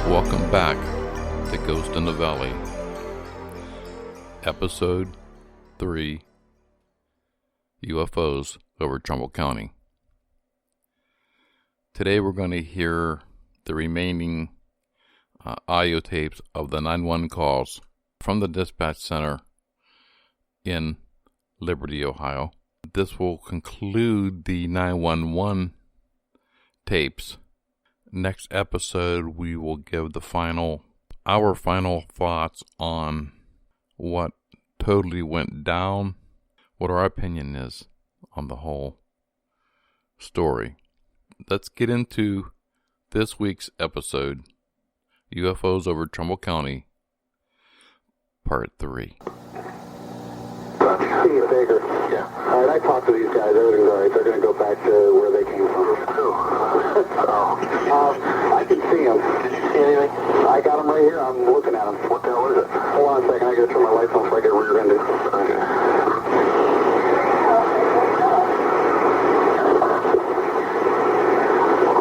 Welcome back to Ghost in the Valley, Episode 3, UFOs over Trumbull County. Today we're going to hear the remaining audio tapes of the 911 calls from the dispatch center in Liberty, Ohio. This will conclude the 911 tapes. Next episode, we will give our final thoughts on what totally went down, what our opinion is on the whole story. Let's get into this week's episode, UFOs over Trumbull County, Part 3. See you, Baker. Yeah. All right, I talked to these guys. Everything's all right. They're going to go back to where they came from. Who? I can see them. Did you see anything? I got them right here. I'm looking at them. What the hell is it? Hold on a second. I got to turn my lights on so I get rear-ended. Okay.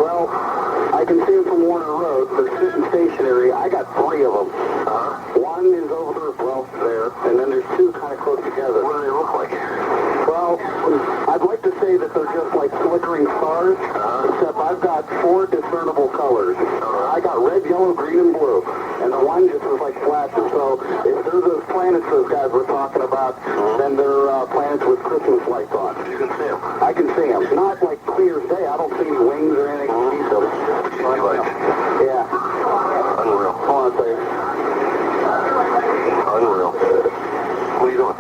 Well, I can see them from Warner Road. They're sitting stationary. I got 3 of them. One is over there, and then there's 2 kind of close together. What do they look like? Well, I'd like to say that they're just like flickering stars, except I've got 4 discernible colors. I got red, yellow, green, and blue, and the one just was like flashes. So if they're those planets those guys were talking about, then they're planets with Christmas lights on. You can see them? I can see them. Not like clear as day. I don't see any wings or anything. Yeah. Unreal. Hold on a second. Unreal. What are you doing?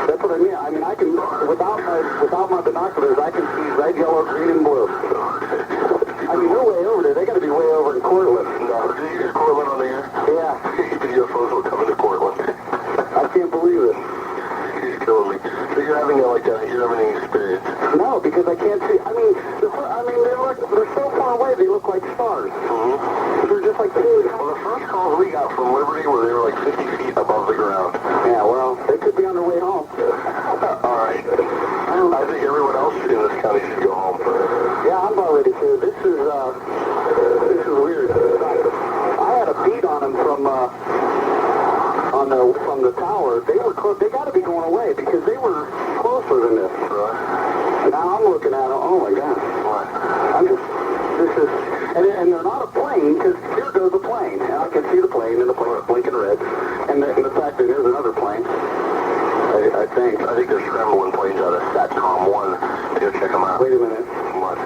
That's what I mean. I mean, I can, without my binoculars, I can see red, yellow, green, and blue. I mean, they're way over there. They got to be way over in Cortland. No, did you get Cortland on the air? Yeah. The UFOs will come into Cortland. I can't believe it. He's killing me. So you're having you're having an experience? No, because I can't see. I mean, they're so far away. They look like stars. They're just like 2. Well, the first calls we got from Liberty were they were like 50 feet above the ground. Yeah, well, they could be on their way home. All right. I think everyone else in this county should go home. Yeah, I'm about ready to. This is weird. I had a beat on them from the tower. They were close. They got to be going away because they were closer than this. Right. Now I'm looking at them. Oh my God. What? And they're not a plane, because here goes a plane. And I can see the plane, and the plane is blinking red. And the fact that there's another plane, I think they're scrambling planes out of SATCOM 1. Go check them out. Wait a minute. What?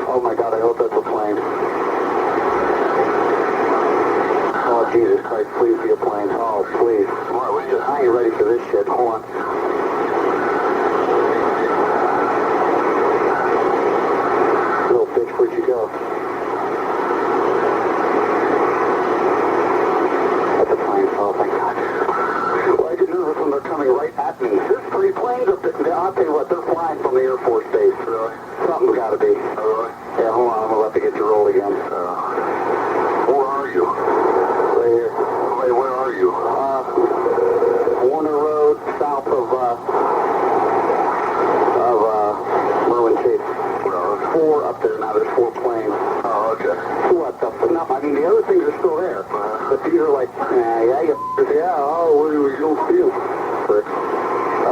Oh my God, I hope that's a plane. Oh, Jesus Christ, please be a plane. Oh, please. Come on, I ain't ready for this shit. Hold on. Where'd you go? That's a plane. Oh, thank God. Well, I get nervous when they're coming right at me. There's 3 planes up there. I'll tell you what, they're flying from the Air Force Base. Really? Something's got to be. Oh, really? Yeah, hold on. I'm about to get you rolled again. Where are you? Right here. Wait, where are you? Warner Road, south of Merwin Chase. 4 up there now. There's 4 planes. Oh, okay. What the fuck? No, I mean, the other things are still there. But these are like, what do we don't feel? All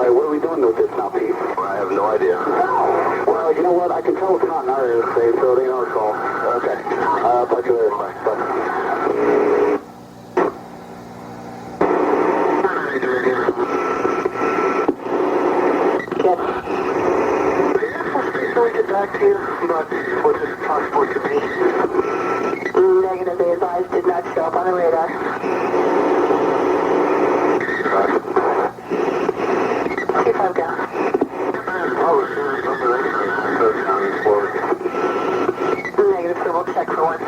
right, what are we doing with this now, Pete? I have no idea. Well, you know what? I can tell it's not in our airspace, so they know it's all. Okay. I'll talk to you later. Bye. Back to you, but what is it possible to be? Negative, they advised did not show up on the radar. Keep on going. Negative, so we'll check for one.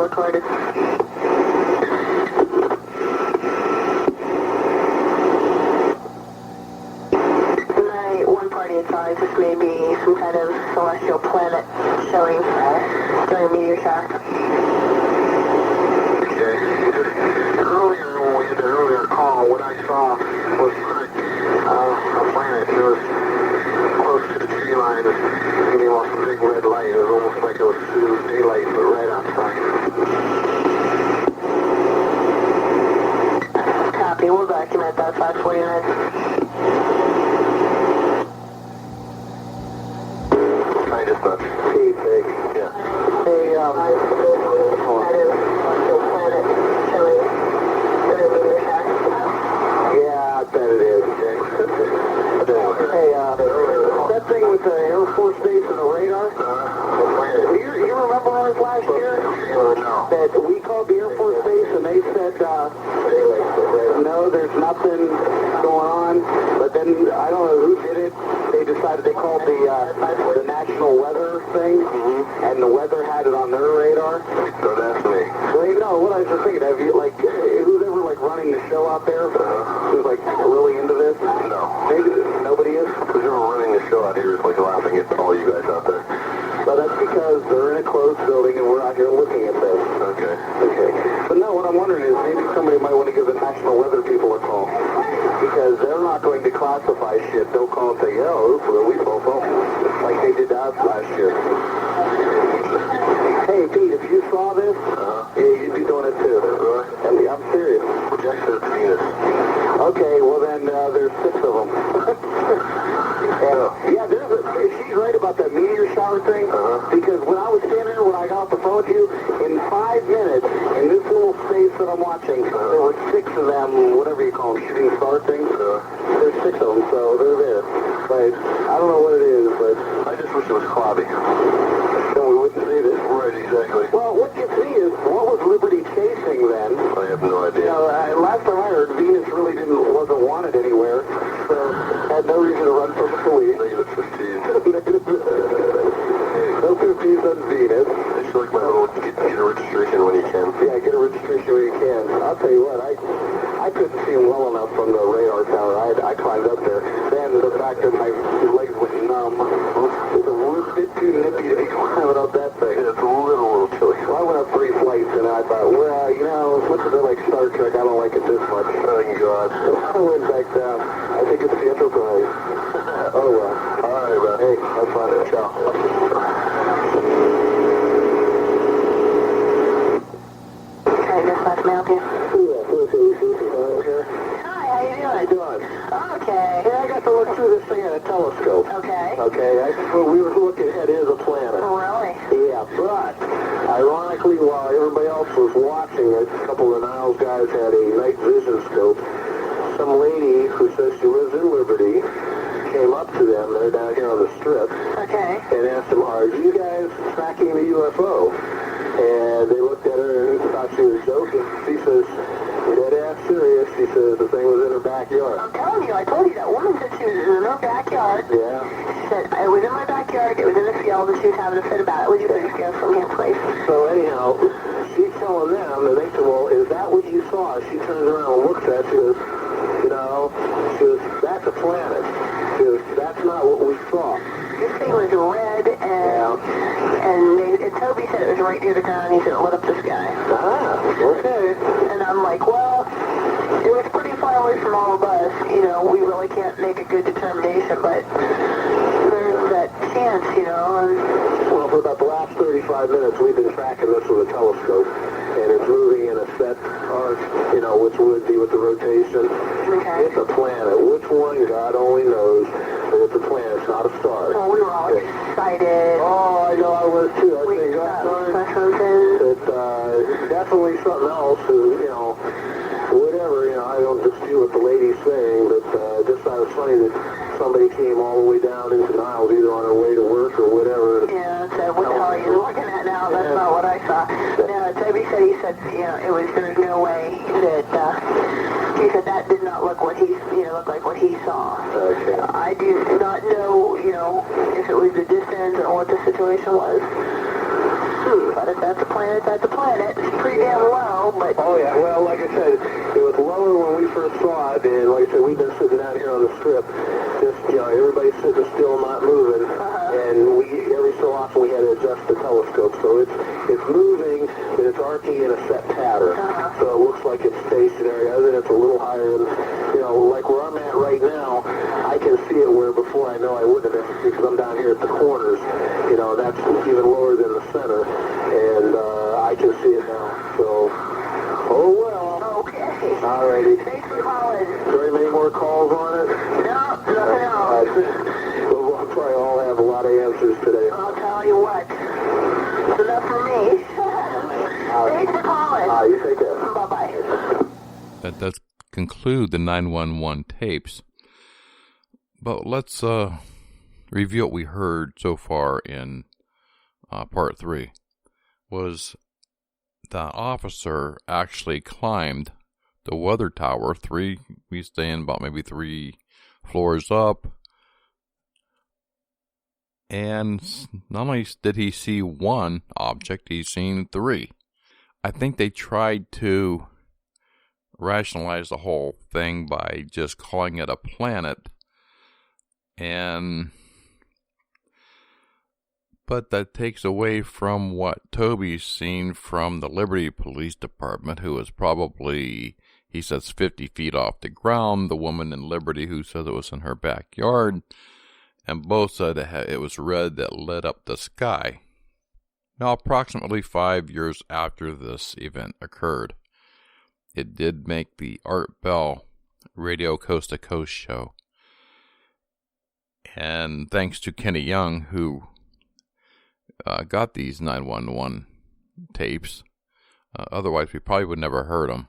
recorded. some kind of celestial planet showing during a meteor shower. Okay. Earlier, when we had the earlier call, what I saw was a planet. It was close to the tree line. It gave off a big red light. It was almost like it was daylight, but right outside. Copy. We'll document that 549. I just thought, hey, big. Yeah. Hey, Kind of celestial planet showing during a meteor shower. yeah, I bet it is, Jake. Hey, that thing with the Air Force Base and the radar? You remember ours last year? No. That we called the Air Force Base and they said, no, there's nothing going on. But then, I don't know who did it. They decided they called the National Weather thing, and the weather had it on their radar. So that's me. Well, you know, what I was just thinking, have you, like, who's ever, like, running the show out there? Who's, like, really into this? No. Maybe nobody is? Because you're running the show out here is, like, laughing at all you guys out there. Well, that's because they're in a closed building and we're out here looking at this. Okay. Okay. But no, what I'm wondering is maybe somebody might want to give the National Weather people a call. Because they're not going to classify shit. They'll call and say, yo, we both like they did to us last year. Hey, Pete, if you saw this, you'd be doing it too. I mean, I'm serious. Projection of Venus. Okay, well then there's 6 of them. Yeah, she's right about that meteor shower thing. Because when I was standing there, when I got off the phone with you, in 5 minutes, in this little space that I'm watching, there were 6 of them, whatever you call them, shooting star things. There's 6 of them, so they're there. But I don't know what it is, but I just wish it was cloudy. Then we wouldn't see this. Right, exactly. Well, what you see is, what was Liberty chasing then? I have no idea. You know, last time I heard, Venus really wasn't wanted anywhere, so had no reason to run from the police. Negative 15. No 15s on Venus. I just like my little get a registration when you can. Yeah, get a registration when you can. I'll tell you what, I couldn't see him well enough from the radar tower. I climbed up there. Then the fact that my legs went numb. It's a little bit too nippy to be climbing up that thing. It's a little chilly. Well, I went up 3 flights and I thought, well, you know, as much as I like Star Trek, I don't like it this much. Oh, God. I went back down. I think it's the Enterprise. Oh, well. All right, man. Hey, have fun. Ciao. Hey, this last mail here. Hi, how you doing? How you doing? Okay. Hey, I got to look through this thing on a telescope. Okay. Okay, what we were looking at is a planet. Oh, really? Yeah, but ironically, while everybody else was watching it, a couple of the Niles guys had a night vision scope. Some lady who says she lives in Liberty came up to them, they're down here on the strip, Okay. and asked them, are you guys tracking the UFO? And they looked at her and thought she was joking. She says, dead ass serious. She says the thing was in her backyard. I'm telling you, I told you that woman said she was in her backyard. Yeah. She said, it was in my backyard, it was in the field, and she was having a fit about it. Would you please go from here, please? So anyhow, she's telling them, and they said, well, is that what you saw? She turns around and looks at it. She goes, she goes, that's a planet. She goes, that's not what we saw. This thing was red, and Toby said it was right near the ground. He said it lit up the sky. Ah, okay. And I'm like, well, it was pretty far away from all of us. You know, we really can't make a good determination, but there's that chance, you know. Well, for about the last 35 minutes, we've been tracking this with a telescope, and it's moving in a set arc, you know, which would be with the rotation. Okay. It's a planet. Which one, God only knows. But it's a planet. It's not a star. Well, we were all excited. Oh, I know I was too. I think it's definitely something else. You know, whatever. You know, I don't dispute what the lady's saying, but just thought it was funny that somebody came all the way down into Niles, either on their way to work or whatever. Yeah, so what the hell are you looking at now? That's not what I saw. No, Toby said, you know, there was no way that, he said that did not look what look like what he saw. Okay. I do not know, you know, if it was the distance or what the situation was. But if that's a planet, that's a planet. It's pretty damn low, but... Oh, yeah. Well, like I said, it was lower when we first saw it, and like I said, we've been sitting out here on the strip, just, you know, everybody's sitting still, not moving, the telescope. So it's moving, but it's arcing in a set pattern. So it looks like it's stationary, other than it's a little higher. Like where I'm at right now, I can see it where before I know I wouldn't have been, because I'm down here at the corners. That's even lower than the center, and I can see it now. So, oh well. Okay. All righty. Thanks for calling. Is there any more calls on it? No, nothing else. We'll probably all have a lot of answers today. I'll tell you what. It's enough for me. Thanks for calling. You take care. Bye-bye. That does conclude the 911 tapes. But let's review what we heard so far in part 3. Was the officer actually climbed the weather tower. We stand about maybe 3 floors up. And not only did he see one object, he's seen 3. I think they tried to rationalize the whole thing by just calling it a planet. But that takes away from what Toby's seen from the Liberty Police Department, who is probably, he says, 50 feet off the ground. The woman in Liberty who says it was in her backyard. And both said it was red that lit up the sky. Now, approximately 5 years after this event occurred, it did make the Art Bell Radio Coast to Coast show. And thanks to Kenny Young, who got these 911 tapes. Otherwise, we probably would never heard them.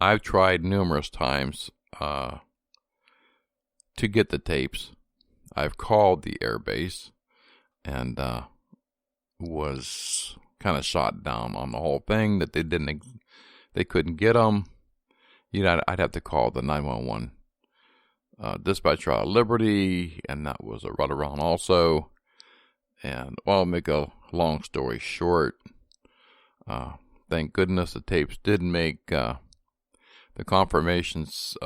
I've tried numerous times to get the tapes. I've called the airbase and was kind of shot down on the whole thing, that they couldn't get them. I'd have to call the 911 dispatcher out of Liberty, and that was a runaround also. And, well, make a long story short, thank goodness the tapes did make the confirmations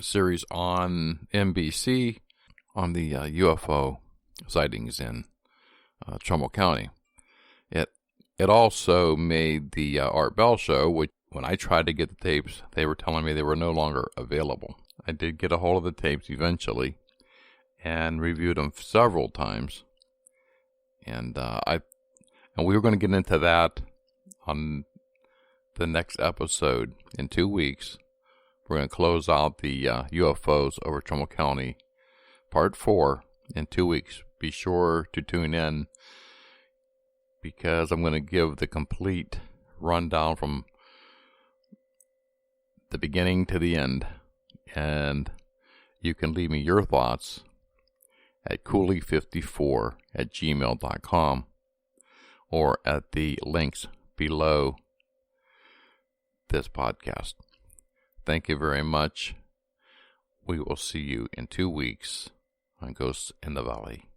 series on NBC on the UFO sightings in Trumbull County. It also made the Art Bell show, which when I tried to get the tapes, they were telling me they were no longer available. I did get a hold of the tapes eventually and reviewed them several times. And we were going to get into that on the next episode in 2 weeks. We're going to close out the UFOs over Trumbull County, part 4, in 2 weeks. Be sure to tune in, because I'm going to give the complete rundown from the beginning to the end. And you can leave me your thoughts at cooley54@gmail.com or at the links below this podcast. Thank you very much. We will see you in 2 weeks on Ghosts in the Valley.